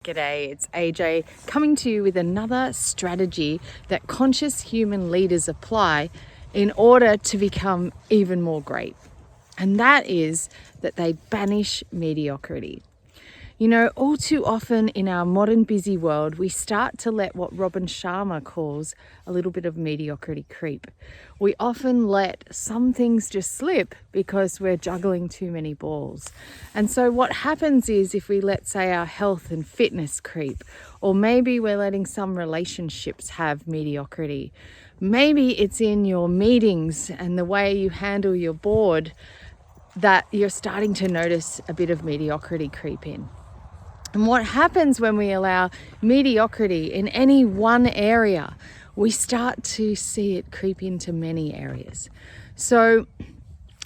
G'day, it's AJ coming to you with another strategy that conscious human leaders apply in order to become even more great. And that is that they banish mediocrity. You know, all too often in our modern busy world, we start to let what Robin Sharma calls a little bit of mediocrity creep. We often let some things just slip because we're juggling too many balls. And so what happens is if we let, say, our health and fitness creep, or maybe we're letting some relationships have mediocrity. Maybe it's in your meetings and the way you handle your board that you're starting to notice a bit of mediocrity creep in. And what happens when we allow mediocrity in any one area, we start to see it creep into many areas. So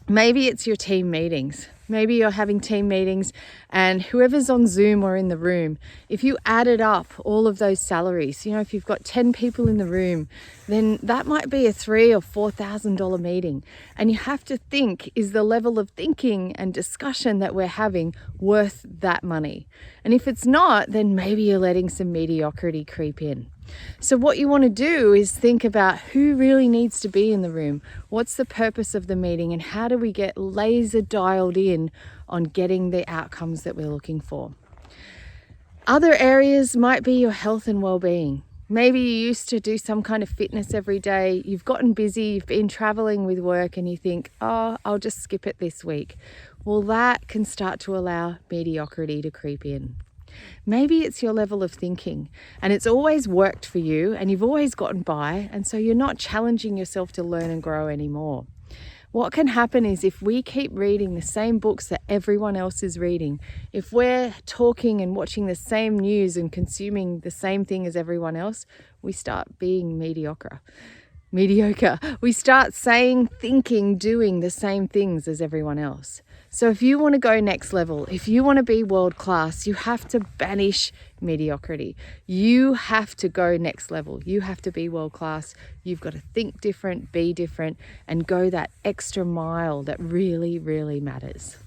maybe it's your team meetings. Maybe you're having team meetings and whoever's on Zoom or in the room, if you added up all of those salaries, you know, if you've got 10 people in the room, then that might be a $3,000 or $4,000 meeting. And you have to think, is the level of thinking and discussion that we're having worth that money? And if it's not, then maybe you're letting some mediocrity creep in. So what you want to do is think about who really needs to be in the room. What's the purpose of the meeting and how do we get laser dialed in on getting the outcomes that we're looking for? Other areas might be your health and well-being. Maybe you used to do some kind of fitness every day. You've gotten busy, you've been traveling with work and you think, oh, I'll just skip it this week. Well, that can start to allow mediocrity to creep in. Maybe it's your level of thinking and it's always worked for you and you've always gotten by, and so you're not challenging yourself to learn and grow anymore. What can happen is if we keep reading the same books that everyone else is reading, if we're talking and watching the same news and consuming the same thing as everyone else, we start being mediocre. We start saying, thinking, doing the same things as everyone else. So if you want to go next level, if you want to be world class, you have to banish mediocrity. You have to go next level. You have to be world class. You've got to think different, be different, and go that extra mile that really, really matters.